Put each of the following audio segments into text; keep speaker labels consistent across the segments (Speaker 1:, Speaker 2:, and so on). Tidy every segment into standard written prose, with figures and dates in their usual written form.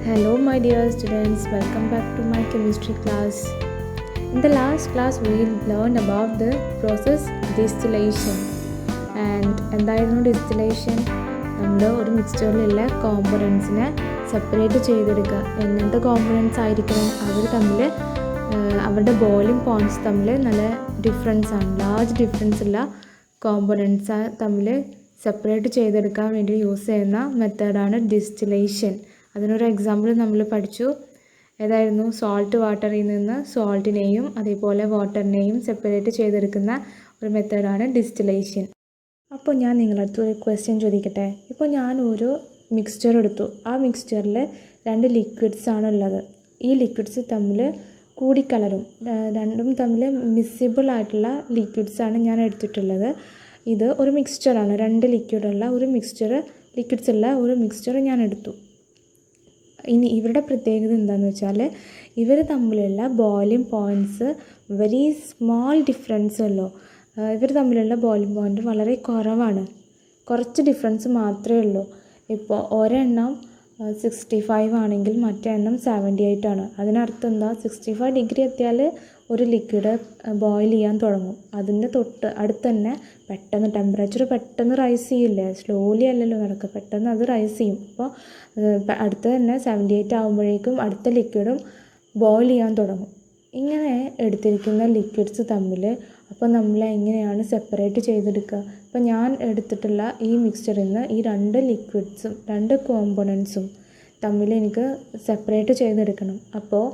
Speaker 1: Hello my dear students, welcome back to my chemistry class. In the last class we learned about the process distillation and എന്തായിരുന്നു distillation? നമ്മൾ ഒരു മിക്സ്ചറിലുള്ള കോമ്പണൻസിനെ separate ചെയ്തെടുക്കുക. എങ്ങനത്തെ components ആയിരിക്കണം, അവർ തമ്മിൽ അവരുടെ ബോയിലിംഗ് പോയിൻറ്റ്സ് തമ്മിൽ നല്ല ഡിഫറൻസ് ആണ്, ലാർജ് ഡിഫറൻസ് ഉള്ള കോമ്പണൻസ് തമ്മിൽ സെപ്പറേറ്റ് ചെയ്തെടുക്കാൻ വേണ്ടി യൂസ് ചെയ്യുന്ന മെത്തേഡാണ് ഡിസ്റ്റിലേഷൻ. അതിനൊരു എക്സാമ്പിൾ നമ്മൾ പഠിച്ചു. ഏതായിരുന്നു? സോൾട്ട് വാട്ടറിൽ നിന്ന് സോൾട്ടിനെയും അതേപോലെ വാട്ടറിനെയും സെപ്പറേറ്റ് ചെയ്തെടുക്കുന്ന ഒരു മെത്തേഡാണ് ഡിസ്റ്റിലേഷൻ. അപ്പോൾ ഞാൻ നിങ്ങളടുത്ത് ഒരു ക്വസ്റ്റ്യൻ ചോദിക്കട്ടെ. ഇപ്പോൾ ഞാൻ ഒരു മിക്സ്ചർ എടുത്തു. ആ മിക്സ്ചറിൽ 2 ലിക്വിഡ്സ് ആണുള്ളത്. ഈ ലിക്വിഡ്സ് തമ്മിൽ കൂടിക്കലരും, രണ്ടും തമ്മിൽ മിസ്സിബിൾ ആയിട്ടുള്ള ലിക്വിഡ്സാണ് ഞാൻ എടുത്തിട്ടുള്ളത്. ഇത് ഒരു മിക്സ്ചറാണ്, 2 ലിക്വിഡ്സ് ഉള്ള ഒരു മിക്സ്ചർ ഞാൻ എടുത്തു. ഇനി ഇവരുടെ പ്രത്യേകത എന്താണെന്ന് വെച്ചാൽ, ഇവർ തമ്മിലുള്ള boiling points very small difference ഉള്ളൂ. ഇവർ തമ്മിലുള്ള ബോയിലിംഗ് പോയിൻറ്റ് വളരെ കുറവാണ്, കുറച്ച് ഡിഫറൻസ് മാത്രമേ ഉള്ളൂ. ഇപ്പോൾ ഒരെണ്ണം 65 ആണെങ്കിൽ മറ്റേ എണ്ണം 78 ആണ്. അതിനർത്ഥം എന്താ? 65 ഡിഗ്രി എത്തിയാൽ ഒരു ലിക്വിഡ് ബോയിൽ ചെയ്യാൻ തുടങ്ങും. അതിൻ്റെ തൊട്ട് അടുത്ത് തന്നെ പെട്ടെന്ന് ടെമ്പറേച്ചർ പെട്ടെന്ന് റൈസ് ചെയ്യില്ലേ, സ്ലോലി അല്ലല്ലോ നടക്കുക, പെട്ടെന്ന് അത് റൈസ് ചെയ്യും. അപ്പോൾ അടുത്ത് തന്നെ 78 ആകുമ്പോഴേക്കും അടുത്ത ലിക്വിഡും ബോയിൽ ചെയ്യാൻ തുടങ്ങും. ഇങ്ങനെ എടുത്തിരിക്കുന്ന ലിക്വിഡ്സ് തമ്മിൽ അപ്പോൾ നമ്മൾ എങ്ങനെയാണ് സെപ്പറേറ്റ് ചെയ്തെടുക്കുക? അപ്പോൾ ഞാൻ എടുത്തിട്ടുള്ള ഈ മിക്സ്ചറിൽ നിന്ന് ഈ 2 ലിക്വിഡ്സും 2 കോമ്പണൻസും തമ്മിൽ എനിക്ക് സെപ്പറേറ്റ് ചെയ്തെടുക്കണം. അപ്പോൾ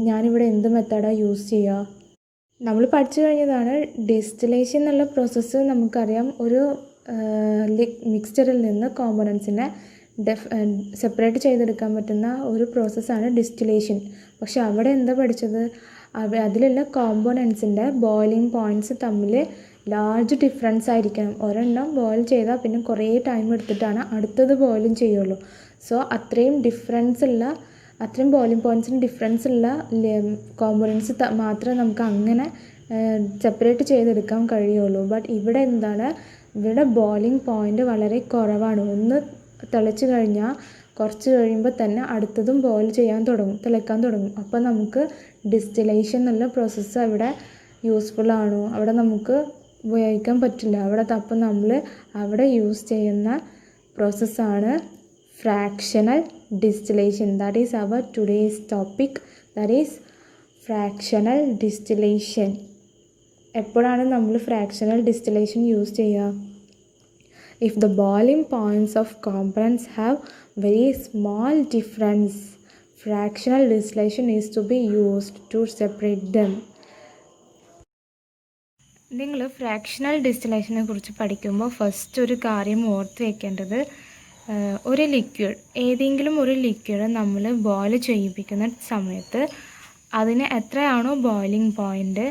Speaker 1: ഞാനിവിടെ എന്ത് മെത്തേഡാണ് യൂസ് ചെയ്യുക? നമ്മൾ പഠിച്ചു കഴിഞ്ഞതാണ് ഡിസ്റ്റിലേഷൻ എന്നുള്ള പ്രോസസ്സ്. നമുക്കറിയാം, ഒരു മിക്സ്ചറിൽ നിന്ന് കോമ്പണൻസിനെ സെപ്പറേറ്റ് ചെയ്തെടുക്കാൻ പറ്റുന്ന ഒരു പ്രോസസ്സാണ് ഡിസ്റ്റിലേഷൻ. പക്ഷെ അവിടെ എന്താ പഠിച്ചത്? അതിലുള്ള കോമ്പണൻസിൻ്റെ ബോയിലിംഗ് പോയിൻറ്റ്സ് തമ്മിൽ ലാർജ് ഡിഫറൻസ് ആയിരിക്കണം. ഒരെണ്ണം ബോയിൽ ചെയ്താൽ പിന്നെ കുറേ ടൈം എടുത്തിട്ടാണ് അടുത്തത് ബോയിലിംഗ് ചെയ്യുള്ളൂ. സോ അത്രയും ബോയിലിംഗ് പോയിൻറ്റ്സിന് ഡിഫറൻസ് ഉള്ള കോമ്പണൻസ് മാത്രമേ നമുക്ക് അങ്ങനെ സെപ്പറേറ്റ് ചെയ്തെടുക്കാൻ കഴിയുള്ളൂ. ബട്ട് ഇവിടെ എന്താണ്? ഇവിടെ ബോയിലിംഗ് പോയിൻറ്റ് വളരെ കുറവാണ്. ഒന്ന് തിളച്ച് കഴിഞ്ഞാൽ കുറച്ച് കഴിയുമ്പോൾ തന്നെ അടുത്തതും ബോയിൽ തിളക്കാൻ തുടങ്ങും. അപ്പോൾ നമുക്ക് ഡിസ്റ്റിലേഷൻ എന്നുള്ള പ്രോസസ്സ് അവിടെ യൂസ്ഫുൾ ആണോ? അവിടെ നമുക്ക് ഉപയോഗിക്കാൻ പറ്റില്ല. അപ്പം നമ്മൾ അവിടെ യൂസ് ചെയ്യുന്ന പ്രോസസ്സാണ് fractional distillation. That is our today's topic, that is fractional distillation. എപ്പോഴാണ് നമ്മൾ ഫ്രാക്ഷണൽ ഡിസ്റ്റിലേഷൻ യൂസ് ചെയ്യുക? If the boiling points of components have very small difference, fractional distillation is to be used to separate them. നിങ്ങൾ fractional ഡിസ്റ്റിലേഷനെ കുറിച്ച് പഠിക്കുമ്പോൾ first ഒരു കാര്യം ഓർത്ത് വയ്ക്കേണ്ടത്, ഒരു ലിക്വിഡ്, ഏതെങ്കിലും ഒരു ലിക്വിഡ് നമ്മൾ ബോയിൽ ചെയ്യിപ്പിക്കുന്ന സമയത്ത് അതിന് എത്രയാണോ ബോയിലിംഗ് പോയിൻ്റ്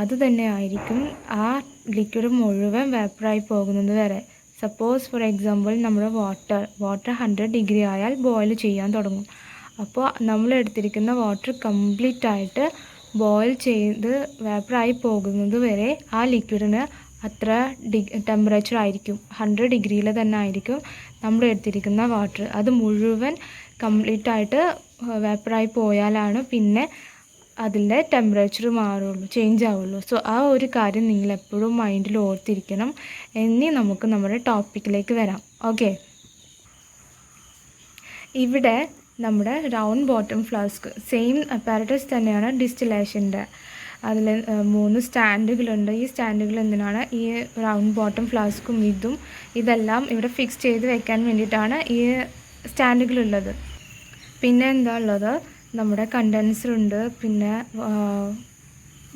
Speaker 1: അത് തന്നെ ആയിരിക്കും ആ ലിക്വിഡ് മുഴുവൻ വേപ്പറായി പോകുന്നത് വരെ. സപ്പോസ് ഫോർ എക്സാമ്പിൾ നമ്മുടെ വാട്ടർ 100 ഡിഗ്രി ആയാൽ ബോയിൽ ചെയ്യാൻ തുടങ്ങും. അപ്പോൾ നമ്മൾ എടുത്തിരിക്കുന്ന വാട്ടർ കംപ്ലീറ്റ് ആയിട്ട് ബോയിൽ ചെയ്ത് വേപ്പറായി പോകുന്നത് വരെ ആ ലിക്വിഡിന് അത്ര ടെമ്പറേച്ചർ ആയിരിക്കും, 100 ഡിഗ്രിയിൽ തന്നെ ആയിരിക്കും നമ്മൾ എടുത്തിരിക്കുന്ന വാട്ടർ. അത് മുഴുവൻ കംപ്ലീറ്റ് ആയിട്ട് വേപ്പറായി പോയാലാണ് പിന്നെ അതിൻ്റെ ടെമ്പറേച്ചർ ചേഞ്ച് ആവുള്ളൂ. സോ ആ ഒരു കാര്യം നിങ്ങൾ എപ്പോഴും മൈൻഡിൽ ഓർത്തിരിക്കണം. ഇനി നമുക്ക് നമ്മുടെ ടോപ്പിക്കിലേക്ക് വരാം. ഓക്കെ, ഇവിടെ നമ്മുടെ round bottom flask same apparatus തന്നെയാണ് ഡിസ്റ്റിലേഷൻ്റെ. അതിൽ 3 സ്റ്റാൻഡുകളുണ്ട്. ഈ സ്റ്റാൻഡുകൾ എന്തിനാണ്? ഈ റൗണ്ട് ബോട്ടം ഫ്ലാസ്കും ഇതെല്ലാം ഇവിടെ ഫിക്സ് ചെയ്ത് വെക്കാൻ വേണ്ടിയിട്ടാണ് ഈ സ്റ്റാൻഡുകളുള്ളത്. പിന്നെ എന്താ ഉള്ളത്? നമ്മുടെ കണ്ടൻസറുണ്ട്. പിന്നെ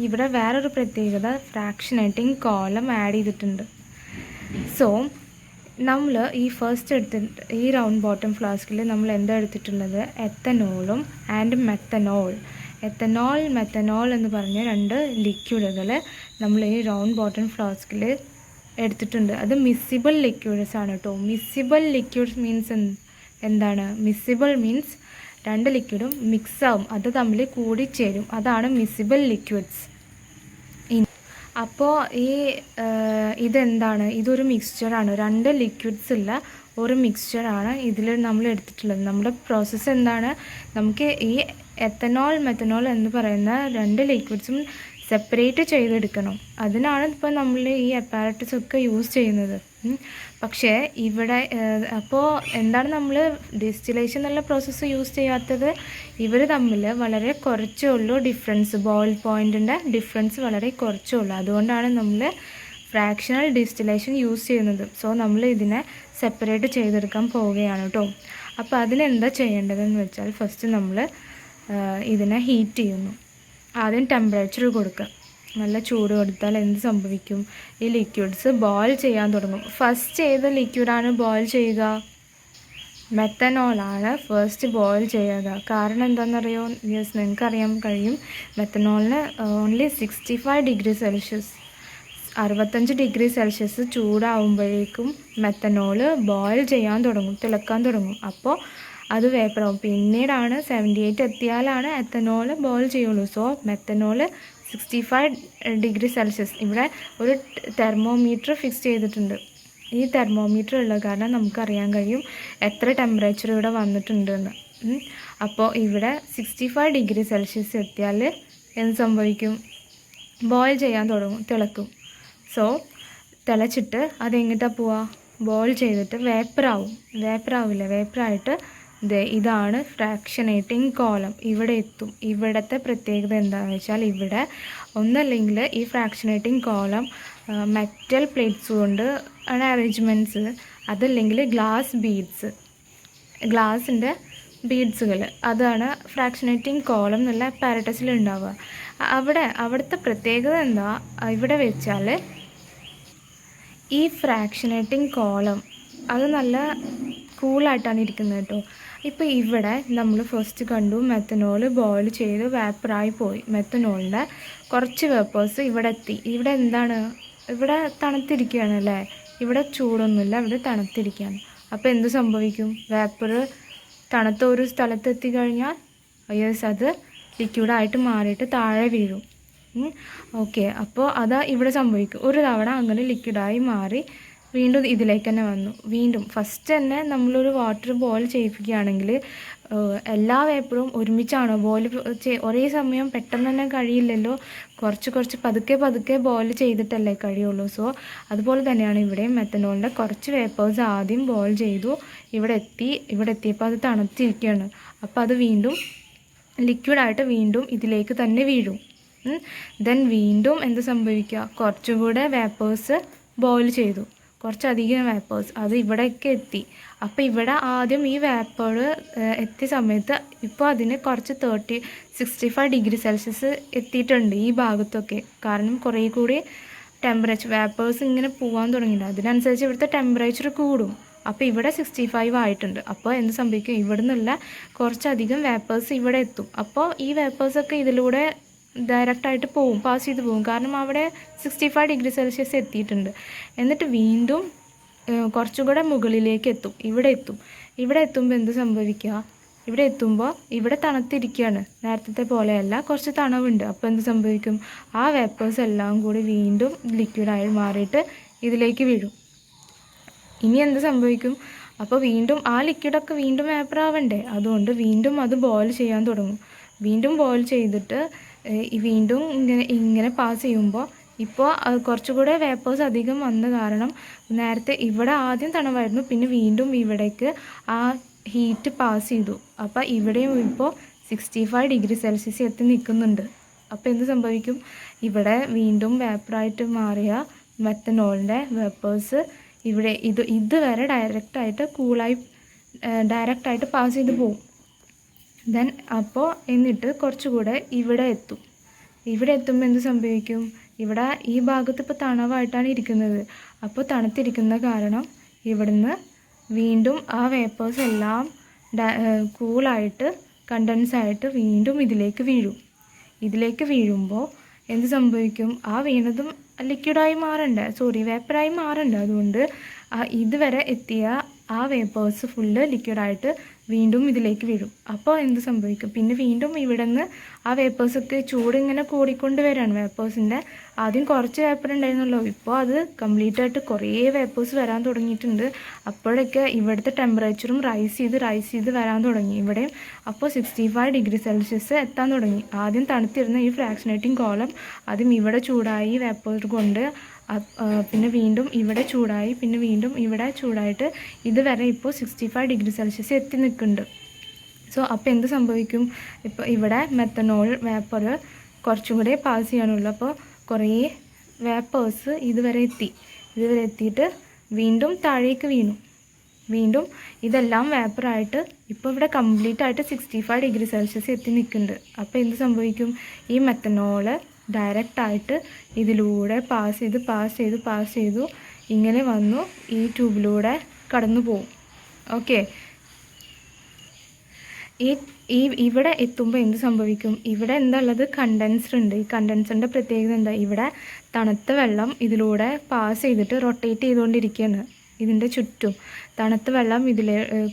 Speaker 1: ഇവിടെ വേറൊരു പ്രത്യേകത, ഫ്രാക്ഷനേറ്റിംഗ് കോളം ആഡ് ചെയ്തിട്ടുണ്ട്. സോ നമ്മൾ ഈ ഫസ്റ്റ് എടുത്തിട്ട് ഈ റൗണ്ട് ബോട്ടം ഫ്ലാസ്കിൽ നമ്മൾ എന്താ എടുത്തിട്ടുള്ളത്? എത്തനോളും ആൻഡ് മെത്തനോൾ. മെത്തനോൾ എന്ന് പറഞ്ഞ 2 ലിക്വിഡുകൾ നമ്മൾ ഈ റൗണ്ട് ബോട്ടം ഫ്ലാസ്കിൽ എടുത്തിട്ടുണ്ട്. അത് മിസ്സിബിൾ ലിക്വിഡ്സ് ആണ് കേട്ടോ. മിസ്സിബിൾ ലിക്വിഡ്സ് മീൻസ് എന്താണ്? മിസ്സിബിൾ മീൻസ് 2 ലിക്വിഡും മിക്സ് ആവും, അത് തമ്മിൽ കൂടിച്ചേരും, അതാണ് മിസ്സിബിൾ ലിക്വിഡ്സ്. അപ്പോൾ ഇതെന്താണ്? ഇതൊരു മിക്സ്ചറാണ്, 2 ലിക്വിഡ്സ് ഉള്ള ഒരു മിക്സ്ചറാണ് ഇതിൽ നമ്മൾ എടുത്തിട്ടുള്ളത്. നമ്മുടെ പ്രോസസ്സ് എന്താണ്, നമുക്ക് ഈ എത്തനോൾ മെത്തനോൾ എന്ന് പറയുന്ന 2 ലിക്വിഡ്സും സെപ്പറേറ്റ് ചെയ്തെടുക്കണം. അതിനാണ് ഇപ്പോൾ നമ്മൾ ഈ അപ്പാരറ്റസ് ഒക്കെ യൂസ് ചെയ്യുന്നത്. പക്ഷേ ഇവിടെ അപ്പോൾ എന്താണ് നമ്മൾ ഡിസ്റ്റിലേഷൻ എന്നുള്ള പ്രോസസ്സ് യൂസ് ചെയ്യാത്തത്, ഇവർ തമ്മിൽ വളരെ കുറച്ചേ ഉള്ളൂ ഡിഫറൻസ്, ബോയിൽ പോയിൻറ്റിൻ്റെ ഡിഫറൻസ് വളരെ കുറച്ചേ ഉള്ളൂ. അതുകൊണ്ടാണ് നമ്മൾ ഫ്രാക്ഷണൽ ഡിസ്റ്റിലേഷൻ യൂസ് ചെയ്യുന്നത്. സോ നമ്മൾ ഇതിനെ സെപ്പറേറ്റ് ചെയ്തെടുക്കാൻ പോവുകയാണ് കേട്ടോ. അപ്പോൾ അതിനെന്താ ചെയ്യേണ്ടതെന്ന് വെച്ചാൽ, ഫസ്റ്റ് നമ്മൾ ഇതിനെ ഹീറ്റ് ചെയ്യുന്നു. ആദ്യം ടെമ്പറേച്ചർ കൊടുക്കുക. നല്ല ചൂട് കൊടുത്താൽ എന്ത് സംഭവിക്കും, ഈ ലിക്വിഡ്സ് ബോയിൽ ചെയ്യാൻ തുടങ്ങും. ഫസ്റ്റ് ഏത് ലിക്വിഡാണ് ബോയിൽ ചെയ്യുക, മെത്തനോളാണ് ഫസ്റ്റ് ബോയിൽ ചെയ്യുക. കാരണം എന്താണെന്നറിയോ, യെസ് നിങ്ങൾക്കറിയാൻ കഴിയും, മെത്തനോളിന് only 65 degree Celsius 65 degree Celsius ചൂടാവുമ്പോഴേക്കും മെത്തനോൾ ബോയിൽ ചെയ്യാൻ തുടങ്ങും, തിളക്കാൻ തുടങ്ങും. അപ്പോൾ അത് വേപ്പറാവും. പിന്നീടാണ് 78 എത്തിയാലാണ് എത്തനോൾ ബോയിൽ ചെയ്യുള്ളൂ. So methanol 65 degree Celsius. ഇവിടെ ഒരു തെർമോമീറ്റർ ഫിക്സ് ചെയ്തിട്ടുണ്ട്. ഈ തെർമോമീറ്റർ ഉള്ള കാരണം നമുക്കറിയാൻ കഴിയും എത്ര ടെമ്പറേച്ചർ ഇവിടെ വന്നിട്ടുണ്ടെന്ന്. അപ്പോൾ ഇവിടെ 65 ഡിഗ്രി സെൽഷ്യസ് എത്തിയാൽ എന്ത് സംഭവിക്കും, ബോയിൽ ചെയ്യാൻ തുടങ്ങും, തിളക്കും. സോ തിളച്ചിട്ട് അതെങ്ങിട്ടാണ് പോവുക, ബോയിൽ ചെയ്തിട്ട് വേപ്പറാവില്ല. വേപ്പറായിട്ട് ഇതാണ് ഫ്രാക്ഷനേറ്റിംഗ് കോളം, ഇവിടെ എത്തും. ഇവിടുത്തെ പ്രത്യേകത എന്താണെന്ന് വെച്ചാൽ, ഇവിടെ ഒന്നല്ലെങ്കിൽ ഈ ഫ്രാക്ഷനേറ്റിംഗ് കോളം മെറ്റൽ പ്ലേറ്റ്സ് കൊണ്ട് ആണ് അറേഞ്ച്മെൻറ്റ്സ്, അതല്ലെങ്കിൽ ഗ്ലാസിൻ്റെ ബീഡ്സുകൾ, അതാണ് ഫ്രാക്ഷനേറ്റിംഗ് കോളം എന്നുള്ള അപ്പാരറ്റസിൽ ഉണ്ടാവുക. അവിടുത്തെ പ്രത്യേകത എന്താ ഇവിടെ വെച്ചാൽ, ഈ ഫ്രാക്ഷനേറ്റിംഗ് കോളം അത് നല്ല കൂളായിട്ടാണ് ഇരിക്കുന്നത് കേട്ടോ. ഇപ്പോൾ ഇവിടെ നമ്മൾ ഫസ്റ്റ് കണ്ടു, മെത്തനോൾ ബോയിൽ ചെയ്ത് വേപ്പറായി പോയി. മെത്തനോളിൻ്റെ കുറച്ച് വേപ്പേഴ്സ് ഇവിടെ എത്തി. ഇവിടെ എന്താണ്, ഇവിടെ തണുത്തിരിക്കുകയാണ് അല്ലേ, ഇവിടെ ചൂടൊന്നുമില്ല, ഇവിടെ തണുത്തിരിക്കുകയാണ്. അപ്പോൾ എന്ത് സംഭവിക്കും, വേപ്പർ തണുത്ത ഒരു സ്ഥലത്ത് എത്തിക്കഴിഞ്ഞാൽ യെസ് അത് ലിക്വിഡായിട്ട് മാറിയിട്ട് താഴെ വീഴും. ഓക്കെ, അപ്പോൾ അതാ ഇവിടെ സംഭവിക്കും. ഒരു തവണ അങ്ങനെ ലിക്വിഡായി മാറി വീണ്ടും ഇതിലേക്ക് തന്നെ വന്നു. വീണ്ടും ഫസ്റ്റ് തന്നെ നമ്മളൊരു വാട്ടർ ബോയിൽ ചെയ്യിപ്പിക്കുകയാണെങ്കിൽ എല്ലാ വേപ്പറും ഒരുമിച്ചാണോ ബോയിൽ ഒരേ സമയം പെട്ടെന്ന് തന്നെ കഴിയില്ലല്ലോ, കുറച്ച് പതുക്കെ ബോയിൽ ചെയ്തിട്ടല്ലേ കഴിയുള്ളൂ. സോ അതുപോലെ തന്നെയാണ് ഇവിടെ മെത്തനോളിൻ്റെ കുറച്ച് വേപ്പേഴ്സ് ആദ്യം ബോയിൽ ചെയ്തു, ഇവിടെ എത്തിയപ്പോൾ അത് തണുത്തിരിക്കുകയാണ്. അപ്പോൾ അത് വീണ്ടും ലിക്വിഡായിട്ട് വീണ്ടും ഇതിലേക്ക് തന്നെ വീഴും. ദെൻ വീണ്ടും എന്ത് സംഭവിക്കുക, കുറച്ചും കൂടെ വേപ്പേഴ്സ് ബോയിൽ ചെയ്തു, കുറച്ചധികം വേപ്പേഴ്സ് അത് ഇവിടേക്ക് എത്തി. അപ്പോൾ ഇവിടെ ആദ്യം ഈ വേപ്പർ എത്തിയ സമയത്ത് ഇപ്പോൾ അതിന് കുറച്ച് 65 ഡിഗ്രി സെൽഷ്യസ് എത്തിയിട്ടുണ്ട് ഈ ഭാഗത്തൊക്കെ. കാരണം കുറേ കൂടി ടെമ്പറേച്ചർ വേപ്പേഴ്സ് ഇങ്ങനെ പോകാൻ തുടങ്ങിയിട്ടുണ്ട്, അതിനനുസരിച്ച് ഇവിടുത്തെ ടെമ്പറേച്ചർ കൂടും. അപ്പോൾ ഇവിടെ 65 ആയിട്ടുണ്ട്. അപ്പോൾ എന്ത് സംഭവിക്കും, ഇവിടെ നിന്നുള്ള കുറച്ചധികം വേപ്പേഴ്സ് ഇവിടെ എത്തും. അപ്പോൾ ഈ വേപ്പേഴ്സൊക്കെ ഇതിലൂടെ ഡയറക്റ്റായിട്ട് പാസ് ചെയ്ത് പോകും, കാരണം അവിടെ 65 ഡിഗ്രി സെൽഷ്യസ് എത്തിയിട്ടുണ്ട്. എന്നിട്ട് വീണ്ടും കുറച്ചുകൂടെ മുകളിലേക്ക് എത്തും, ഇവിടെ എത്തുമ്പോൾ എന്ത് സംഭവിക്കുക, ഇവിടെ എത്തുമ്പോൾ ഇവിടെ തണുത്തിരിക്കുകയാണ്, നേരത്തെ പോലെയല്ല, കുറച്ച് തണവുണ്ട്. അപ്പോൾ എന്ത് സംഭവിക്കും, ആ വേപ്പേഴ്സ് എല്ലാം കൂടി വീണ്ടും ലിക്വിഡായി മാറിയിട്ട് ഇതിലേക്ക് വീഴും. ഇനി എന്ത് സംഭവിക്കും, അപ്പോൾ വീണ്ടും ആ ലിക്വിഡൊക്കെ വീണ്ടും വേപ്പറാവണ്ടേ, അതുകൊണ്ട് വീണ്ടും അത് ബോയിൽ ചെയ്യാൻ തുടങ്ങും. വീണ്ടും ബോയിൽ ചെയ്തിട്ട് വീണ്ടും ഇങ്ങനെ പാസ് ചെയ്യുമ്പോൾ ഇപ്പോൾ കുറച്ചുകൂടെ വേപ്പേഴ്സ് അധികം വന്ന കാരണം നേരത്തെ ഇവിടെ ആദ്യം തണവായിരുന്നു, പിന്നെ വീണ്ടും ഇവിടേക്ക് ആ ഹീറ്റ് പാസ് ചെയ്തു. അപ്പോൾ ഇവിടെയും ഇപ്പോൾ 65 ഡിഗ്രി സെൽഷ്യസ് എത്തി നിൽക്കുന്നുണ്ട്. അപ്പോൾ എന്ത് സംഭവിക്കും, ഇവിടെ വീണ്ടും വേപ്പറായിട്ട് മാറിയ മെത്തനോളിൻ്റെ വേപ്പേഴ്സ് ഇവിടെ ഇതുവരെ ഡയറക്റ്റായിട്ട് പാസ് ചെയ്ത് പോകും. ദെൻ അപ്പോൾ എന്നിട്ട് കുറച്ചുകൂടെ ഇവിടെ എത്തുമ്പോൾ എന്ത് സംഭവിക്കും, ഇവിടെ ഈ ഭാഗത്ത് ഇപ്പോൾ തണവായിട്ടാണ് ഇരിക്കുന്നത്. അപ്പോൾ തണുത്തിരിക്കുന്ന കാരണം ഇവിടുന്ന് വീണ്ടും ആ വേപ്പേഴ്സ് എല്ലാം കൂളായിട്ട് കണ്ടൻസായിട്ട് വീണ്ടും ഇതിലേക്ക് വീഴുമ്പോൾ എന്ത് സംഭവിക്കും, ആ വീണതും ലിക്വിഡായി വേപ്പറായി മാറണ്ടേ. അതുകൊണ്ട് ഇതുവരെ എത്തിയ ആ വേപ്പേഴ്സ് ഫുള്ള് ലിക്വിഡായിട്ട് വീണ്ടും ഇതിലേക്ക് വീഴും. അപ്പോൾ എന്ത് സംഭവിക്കും? പിന്നെ വീണ്ടും ഇവിടെ നിന്ന് ആ വേപ്പേഴ്സൊക്കെ ചൂട് ഇങ്ങനെ കൂടിക്കൊണ്ട് വരികയാണ്. വേപ്പേഴ്സിൻ്റെ ആദ്യം കുറച്ച് വേപ്പർ ഉണ്ടായിരുന്നല്ലോ, ഇപ്പോൾ അത് കംപ്ലീറ്റ് ആയിട്ട് കുറേ വേപ്പേഴ്സ് വരാൻ തുടങ്ങിയിട്ടുണ്ട്. അപ്പോഴൊക്കെ ഇവിടുത്തെ ടെമ്പറേച്ചറും റൈസ് ചെയ്ത് വരാൻ തുടങ്ങി ഇവിടെയും. അപ്പോൾ 65 ഡിഗ്രി സെൽഷ്യസ് എത്താൻ തുടങ്ങി. ആദ്യം തണുത്തിരുന്ന ഈ ഫ്രാക്ഷനേറ്റിംഗ് കോളം ആദ്യം ഇവിടെ ചൂടായി വേപ്പർ കൊണ്ട്, പിന്നെ വീണ്ടും ഇവിടെ ചൂടായി, പിന്നെ വീണ്ടും ഇവിടെ ചൂടായിട്ട് ഇതുവരെ ഇപ്പോൾ 65 ഡിഗ്രി സെൽഷ്യസ് എത്തി നിൽക്കുന്നുണ്ട്. സോ അപ്പോൾ എന്ത് സംഭവിക്കും? ഇപ്പോൾ ഇവിടെ മെത്തനോൾ വേപ്പർ കുറച്ചും കൂടെ പാസ് ചെയ്യാനുള്ളൂ. അപ്പോൾ കുറേ വേപ്പേഴ്സ് ഇതുവരെ എത്തിയിട്ട് വീണ്ടും താഴേക്ക് വീണു. വീണ്ടും ഇതെല്ലാം വേപ്പറായിട്ട് ഇപ്പോൾ ഇവിടെ കംപ്ലീറ്റ് ആയിട്ട് 65 ഡിഗ്രി സെൽഷ്യസ് എത്തി നിൽക്കുന്നുണ്ട്. അപ്പോൾ എന്ത് സംഭവിക്കും? ഈ മെത്തനോള് ഡയറക്റ്റായിട്ട് ഇതിലൂടെ പാസ് ചെയ്തു ഇങ്ങനെ വന്നു ഈ ട്യൂബിലൂടെ കടന്നു പോകും. ഓക്കെ, ഇവിടെ എത്തുമ്പോൾ എന്ത് സംഭവിക്കും? ഇവിടെ എന്താ ഉള്ളത്? കണ്ടൻസർ ഉണ്ട്. ഈ കണ്ടൻസറിൻ്റെ പ്രത്യേകത എന്താ? ഇവിടെ തണുത്ത വെള്ളം ഇതിലൂടെ പാസ് ചെയ്തിട്ട് റൊട്ടേറ്റ് ചെയ്തുകൊണ്ടിരിക്കുകയാണ്. ഇതിൻ്റെ ചുറ്റും തണുത്ത വെള്ളം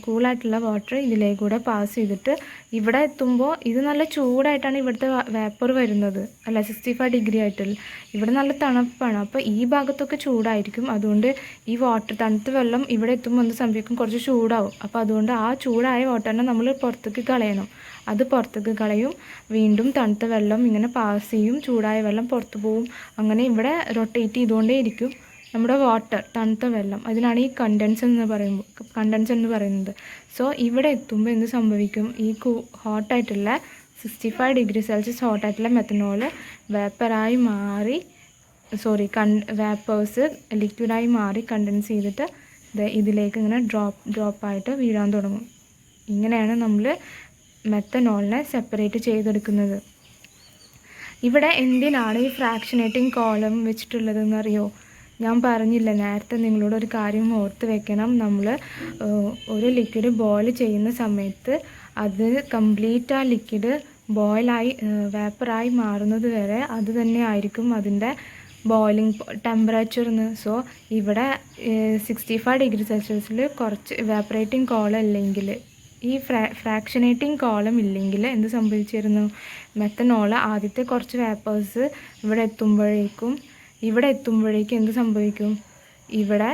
Speaker 1: കൂളായിട്ടുള്ള വാട്ടർ ഇതിലേക്കൂടെ പാസ് ചെയ്തിട്ട് ഇവിടെ എത്തുമ്പോൾ ഇത് നല്ല ചൂടായിട്ടാണ് ഇവിടുത്തെ വേപ്പർ വരുന്നത്, അല്ല 65 ഡിഗ്രി ആയിട്ടുള്ള. ഇവിടെ നല്ല തണുപ്പാണ്. അപ്പോൾ ഈ ഭാഗത്തൊക്കെ ചൂടായിരിക്കും. അതുകൊണ്ട് ഈ തണുത്ത വെള്ളം ഇവിടെ എത്തുമ്പോൾ എന്ത് സംഭവിക്കും? കുറച്ച് ചൂടാവും. അപ്പോൾ അതുകൊണ്ട് ആ ചൂടായ വാട്ടറിനെ നമ്മൾ പുറത്തേക്ക് കളയണം. അത് പുറത്തേക്ക് കളയും. വീണ്ടും തണുത്ത വെള്ളം ഇങ്ങനെ പാസ് ചെയ്യും, ചൂടായ വെള്ളം പുറത്ത് പോവും. അങ്ങനെ ഇവിടെ റൊട്ടേറ്റ് ചെയ്തുകൊണ്ടേയിരിക്കും നമ്മുടെ വാട്ടർ, തണുത്ത വെള്ളം. അതിനാണ് ഈ കണ്ടൻസ് എന്ന് പറയുന്നത്. സോ ഇവിടെ എത്തുമ്പോൾ എന്ത് സംഭവിക്കും? ഈ ഹോട്ടായിട്ടുള്ള 65 ഡിഗ്രി സെൽഷ്യസ് ഹോട്ടായിട്ടുള്ള മെത്തനോള് വേപ്പേഴ്സ് ലിക്വിഡായി മാറി കണ്ടൻസ് ചെയ്തിട്ട് ഇതിലേക്ക് ഇങ്ങനെ ഡ്രോപ്പായിട്ട് വീഴാൻ തുടങ്ങും. ഇങ്ങനെയാണ് നമ്മൾ മെത്തനോളിനെ സെപ്പറേറ്റ് ചെയ്തെടുക്കുന്നത്. ഇവിടെ എന്തിനാണ് ഈ ഫ്രാക്ഷനേറ്റിംഗ് കോളം വെച്ചിട്ടുള്ളതെന്നറിയോ? ഞാൻ പറഞ്ഞില്ല നേരത്തെ, നിങ്ങളോട് ഒരു കാര്യം ഓർത്ത് വെക്കണം. നമ്മൾ ഒരു ലിക്വിഡ് ബോയിൽ ചെയ്യുന്ന സമയത്ത് അത് കംപ്ലീറ്റ് ആ ലിക്വിഡ് ബോയിലായി വേപ്പറായി മാറുന്നത് വരെ അത് തന്നെ ആയിരിക്കും അതിൻ്റെ ബോയിലിംഗ് ടെമ്പറേച്ചറിന്. സോ ഇവിടെ 65 ഡിഗ്രി സെൽഷ്യസിൽ കുറച്ച് ഇവാപ്പറേറ്റിംഗ് കോളം ഇല്ലെങ്കിൽ, ഈ ഫ്രാക്ഷനേറ്റിംഗ് കോളം ഇല്ലെങ്കിൽ എന്ത് സംഭവിച്ചിരുന്നു? മെത്തനോൾ ആദ്യത്തെ കുറച്ച് വേപ്പേഴ്സ് ഇവിടെ എത്തുമ്പോഴേക്കും എന്ത് സംഭവിക്കും? ഇവിടെ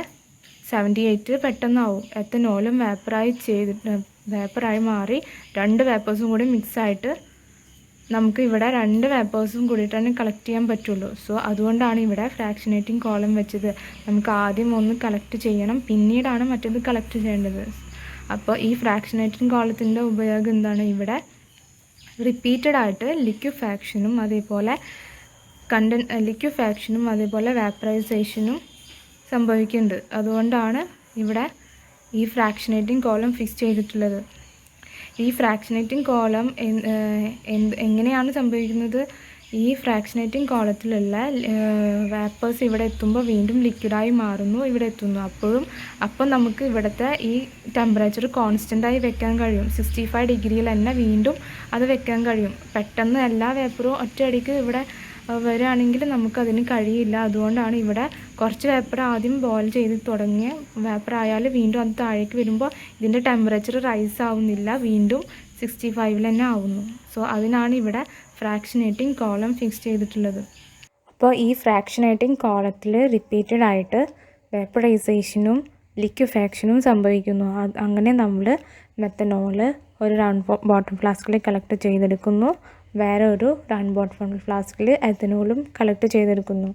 Speaker 1: 78 പെട്ടെന്നാവും. എത്തനോളും വേപ്പറായി മാറി 2 വേപ്പേഴ്സും കൂടി മിക്സായിട്ട് നമുക്ക് ഇവിടെ 2 വേപ്പേഴ്സും കൂടിയിട്ടാണ് കളക്ട് ചെയ്യാൻ പറ്റുള്ളൂ. സോ അതുകൊണ്ടാണ് ഇവിടെ ഫ്രാക്ഷനേറ്റിംഗ് കോളം വെച്ചത്. നമുക്ക് ആദ്യം ഒന്ന് കളക്ട് ചെയ്യണം, പിന്നീടാണ് മറ്റേത് കളക്ട് ചെയ്യേണ്ടത്. അപ്പോൾ ഈ ഫ്രാക്ഷനേറ്റിംഗ് കോളത്തിൻ്റെ ഉപയോഗം എന്താണ്? ഇവിടെ റിപ്പീറ്റഡ് ആയിട്ട് ലിക്വിഫാക്ഷനും അതേപോലെ വേപ്പറൈസേഷനും സംഭവിക്കുന്നുണ്ട്. അതുകൊണ്ടാണ് ഇവിടെ ഈ ഫ്രാക്ഷനേറ്റിംഗ് കോളം ഫിക്സ് ചെയ്തിട്ടുള്ളത്. ഈ ഫ്രാക്ഷനേറ്റിംഗ് കോളം എങ്ങനെയാണ് സംഭവിക്കുന്നത്? ഈ ഫ്രാക്ഷനേറ്റിംഗ് കോളത്തിലുള്ള വേപ്പേഴ്സ് ഇവിടെ എത്തുമ്പോൾ വീണ്ടും ലിക്വിഡായി മാറുന്നു, ഇവിടെ എത്തുന്നു. അപ്പം നമുക്ക് ഇവിടുത്തെ ഈ ടെമ്പറേച്ചർ കോൺസ്റ്റൻ്റായി വെക്കാൻ കഴിയും. 65 ഡിഗ്രിയിൽ തന്നെ വീണ്ടും അത് വെക്കാൻ കഴിയും. പെട്ടെന്ന് എല്ലാ വേപ്പറും ഒറ്റയടിക്ക് ഇവിടെ വരികയാണെങ്കിൽ നമുക്കതിന് കഴിയില്ല. അതുകൊണ്ടാണ് ഇവിടെ കുറച്ച് വേപ്പർ ആദ്യം ബോയിൽ ചെയ്ത് തുടങ്ങിയ വേപ്പർ ആയാൽ വീണ്ടും അത് താഴേക്ക് വരുമ്പോൾ ഇതിൻ്റെ ടെമ്പറേച്ചർ റൈസ് ആവുന്നില്ല, വീണ്ടും 65 തന്നെ ആവുന്നു. സോ അതിനാണ് ഇവിടെ ഫ്രാക്ഷനേറ്റിംഗ് കോളം ഫിക്സ് ചെയ്തിട്ടുള്ളത്. അപ്പോൾ ഈ ഫ്രാക്ഷനേറ്റിംഗ് കോളത്തിൽ റിപ്പീറ്റഡ് ആയിട്ട് വേപ്പറൈസേഷനും ലിക്വിഫാക്ഷനും സംഭവിക്കുന്നു. അങ്ങനെ നമ്മൾ മെത്തനോള് ഒരു റൗണ്ട് ബോട്ടം ഫ്ലാസ്കിൽ കളക്ട് ചെയ്തെടുക്കുന്നു, വേറെ ഒരു റൗണ്ട് ബോട്ടം ഫ്ലാസ്കിൽ എത്തനോളും കളക്ട് ചെയ്തെടുക്കുന്നു.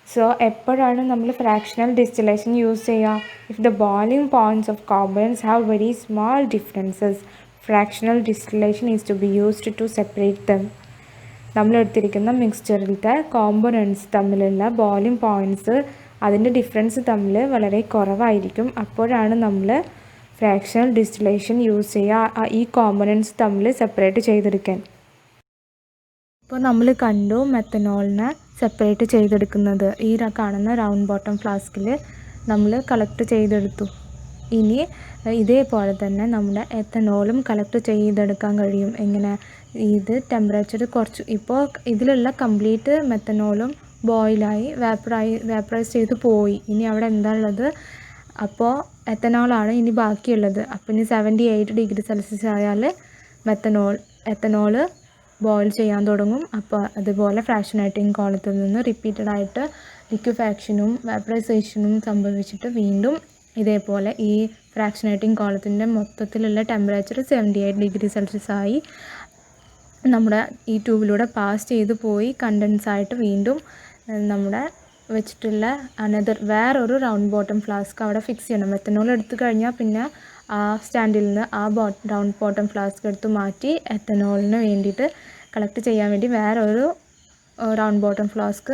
Speaker 1: സോ എപ്പോഴാണ് നമ്മൾ ഫ്രാക്ഷണൽ ഡിസ്റ്റിലേഷൻ യൂസ് ചെയ്യുക? If the boiling points of components have very small differences, fractional distillation is to be used to separate them. നമ്മളെടുത്തിരിക്കുന്ന മിക്സ്ചറിലത്തെ കോമ്പണൻസ് തമ്മിലുള്ള ബോയിലിംഗ് പോയിൻറ്റ്സ് അതിൻ്റെ ഡിഫറൻസ് തമ്മിൽ വളരെ കുറവായിരിക്കും. അപ്പോഴാണ് നമ്മൾ ഫ്രാക്ഷണൽ ഡിസ്റ്റിലേഷൻ യൂസ് ചെയ്യുക, ഈ കോമ്പണൻസ് തമ്മിൽ സെപ്പറേറ്റ് ചെയ്തെടുക്കാൻ. ഇപ്പോൾ നമ്മൾ കണ്ടു മെത്തനോളിനെ സെപ്പറേറ്റ് ചെയ്തെടുക്കുന്നത്. ഈ കാണുന്ന റൗണ്ട് ബോട്ടം ഫ്ലാസ്കിൽ നമ്മൾ കളക്ട് ചെയ്തെടുത്തു. ഇനി ഇതേപോലെ തന്നെ നമ്മുടെ എത്തനോളും കളക്ട് ചെയ്തെടുക്കാൻ കഴിയും. എങ്ങനെ? ഇത് ടെമ്പറേച്ചർ കുറച്ച്, ഇപ്പോൾ ഇതിലുള്ള കംപ്ലീറ്റ് മെത്തനോളും ബോയിലായി വേപ്പറൈസ് ചെയ്ത് പോയി. ഇനി അവിടെ എന്താ ഉള്ളത്? അപ്പോൾ എത്തനോളാണ് ഇനി ബാക്കിയുള്ളത്. അപ്പോൾ ഇനി 78 ഡിഗ്രി സെൽഷ്യസ് ആയാൽ എത്തനോൾ ബോയിൽ ചെയ്യാൻ തുടങ്ങും. അപ്പോൾ അതുപോലെ ഫ്രാക്ഷനേറ്റിംഗ് കോളത്തിൽ നിന്ന് റിപ്പീറ്റഡായിട്ട് ലിക്വിഫാക്ഷനും വേപ്പറൈസേഷനും സംഭവിച്ചിട്ട് വീണ്ടും ഇതേപോലെ ഈ ഫ്രാക്ഷനേറ്റിംഗ് കോളത്തിൻ്റെ മൊത്തത്തിലുള്ള ടെമ്പറേച്ചർ 78 ഡിഗ്രി സെൽഷ്യസ് ആയി നമ്മുടെ ഈ ട്യൂബിലൂടെ പാസ് ചെയ്ത് പോയി കണ്ടൻസായിട്ട് വീണ്ടും നമ്മുടെ വെച്ചിട്ടുള്ള വേറൊരു റൗണ്ട് ബോട്ടം ഫ്ലാസ്ക് അവിടെ ഫിക്സ് ചെയ്യണം. എത്തനോൾ എടുത്തു കഴിഞ്ഞാൽ പിന്നെ ആ സ്റ്റാൻഡിൽ നിന്ന് ആ റൗണ്ട് ബോട്ടം ഫ്ലാസ്ക് എടുത്ത് മാറ്റി എത്തനോളിന് വേണ്ടിയിട്ട് കളക്ട് ചെയ്യാൻ വേണ്ടി വേറൊരു റൗണ്ട് ബോട്ടം ഫ്ലാസ്ക്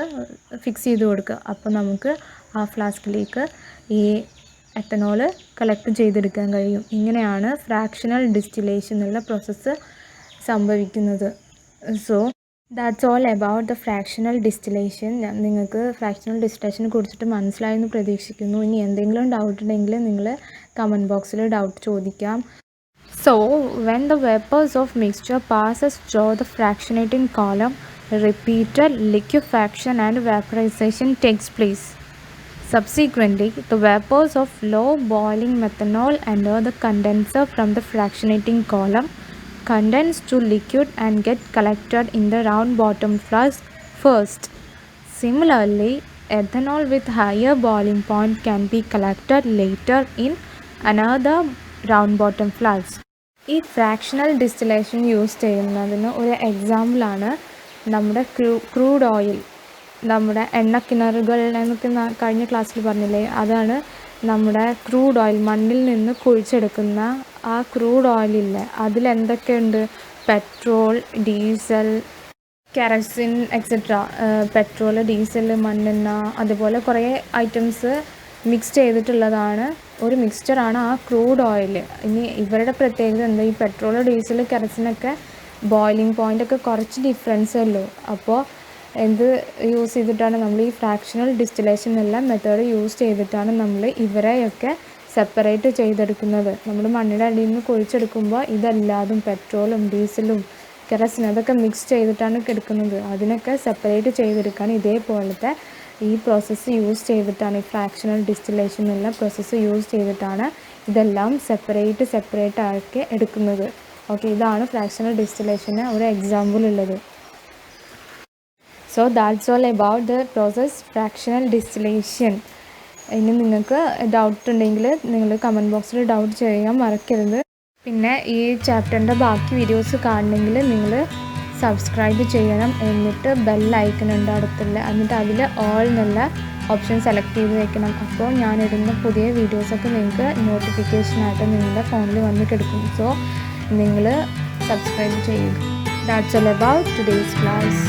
Speaker 1: ഫിക്സ് ചെയ്ത് കൊടുക്കുക. അപ്പോൾ നമുക്ക് ആ ഫ്ലാസ്കിലേക്ക് ഈ എത്തനോൾ കളക്ട് ചെയ്തെടുക്കാൻ കഴിയും. ഇങ്ങനെയാണ് ഫ്രാക്ഷണൽ ഡിസ്റ്റിലേഷൻ എന്നുള്ള പ്രോസസ്സ് സംഭവിക്കുന്നത്. So that's all about the fractional distillation. നിങ്ങൾക്ക് ഫ്രാക്ഷണൽ ഡിസ്റ്റിലേഷനെ കുറിച്ചിട്ട് മനസ്സിലായെന്ന് പ്രതീക്ഷിക്കുന്നു. ഇനി എന്തെങ്കിലും ഡൗട്ട് ഉണ്ടെങ്കിൽ നിങ്ങൾ കമൻറ്റ് ബോക്സിൽ ഡൗട്ട് ചോദിക്കാം. So when the vapors of mixture passes through the fractionating column, repeated liquefaction and vaporization takes place. Subsequently, the vapors of low boiling methanol enter the condenser from the fractionating column, condense to liquid and get collected in the round bottom flask first. Similarly, ethanol with higher boiling point can be collected later in another round bottom flask. ഈ fractional distillation use ചെയ്യുന്നതിന് ഒരു എക്സാമ്പിളാണ് നമ്മുടെ crude oil. നമ്മുടെ എണ്ണക്കിണറുകൾ എന്നൊക്കെ കഴിഞ്ഞ ക്ലാസ്സിൽ പറഞ്ഞില്ലേ, അതാണ് നമ്മുടെ ക്രൂഡ് ഓയിൽ. മണ്ണിൽ നിന്ന് കുഴിച്ചെടുക്കുന്ന ആ ക്രൂഡ് ഓയിലില്ലേ, അതിലെന്തൊക്കെയുണ്ട്? Petrol, diesel, kerosene etcetera. Petrol, diesel, മണ്ണെണ്ണ, അതുപോലെ കുറേ ഐറ്റംസ് മിക്സ് ചെയ്തിട്ടുള്ളതാണ് ഒരു മിക്സ്ചറാണ് ആ ക്രൂഡ് ഓയിൽ. ഇനി ഇവരുടെ പ്രത്യേകത എന്താ? ഈ പെട്രോൾ, ഡീസൽ, കെറസിനൊക്കെ ബോയിലിംഗ് പോയിൻ്റൊക്കെ കുറച്ച് ഡിഫറൻസേ ഉള്ളൂ. അപ്പോൾ എന്ത് യൂസ് ചെയ്തിട്ടാണ് നമ്മൾ ഈ ഫ്രാക്ഷണൽ ഡിസ്റ്റിലേഷൻ എല്ലാം മെത്തേഡ് യൂസ് ചെയ്തിട്ടാണ് നമ്മൾ ഇവരെയൊക്കെ സെപ്പറേറ്റ് ചെയ്തെടുക്കുന്നത്. നമ്മൾ മണ്ണിൻ്റെ അടിയിൽ നിന്ന് കുഴിച്ചെടുക്കുമ്പോൾ ഇതെല്ലാതും പെട്രോളും ഡീസലും കെറസിനും അതൊക്കെ മിക്സ് ചെയ്തിട്ടാണ് എടുക്കുന്നത്. അതിനൊക്കെ സെപ്പറേറ്റ് ചെയ്തെടുക്കാൻ ഇതേപോലത്തെ ഈ പ്രോസസ്സ് യൂസ് ചെയ്തിട്ടാണ്, ഈ ഫ്രാക്ഷണൽ ഡിസ്റ്റിലേഷൻ എന്നുള്ള പ്രോസസ്സ് യൂസ് ചെയ്തിട്ടാണ് ഇതെല്ലാം സെപ്പറേറ്റ് ആക്കി എടുക്കുന്നത്. ഓക്കെ, ഇതാണ് ഫ്രാക്ഷണൽ ഡിസ്റ്റിലേഷന് ഒരു എക്സാമ്പിൾ ഉള്ളത്. So that's all about the process fractional distillation. ഇനി നിങ്ങൾക്ക് ഡൗട്ട് ഉണ്ടെങ്കിൽ നിങ്ങൾ കമൻറ്റ് ബോക്സിൽ ഡൗട്ട് ചെയ്യാൻ മറക്കരുത്. പിന്നെ ഈ ചാപ്റ്ററിൻ്റെ ബാക്കി വീഡിയോസ് കാണണമെങ്കിൽ നിങ്ങൾ സബ്സ്ക്രൈബ് ചെയ്യണം. എന്നിട്ട് ബെൽ ഐക്കൺ ഉണ്ട് അടുത്തുള്ള, എന്നിട്ട് അതിൽ ഓൾ എന്നുള്ള ഓപ്ഷൻ സെലക്ട് ചെയ്ത് വെക്കണം. അപ്പോൾ ഞാനിടുന്ന പുതിയ വീഡിയോസൊക്കെ നിങ്ങൾക്ക് നോട്ടിഫിക്കേഷനായിട്ട് നിങ്ങളുടെ ഫോണിൽ വന്ന് കിടക്കും. സോ നിങ്ങൾ സബ്സ്ക്രൈബ് ചെയ്യുക. That's all about today's class.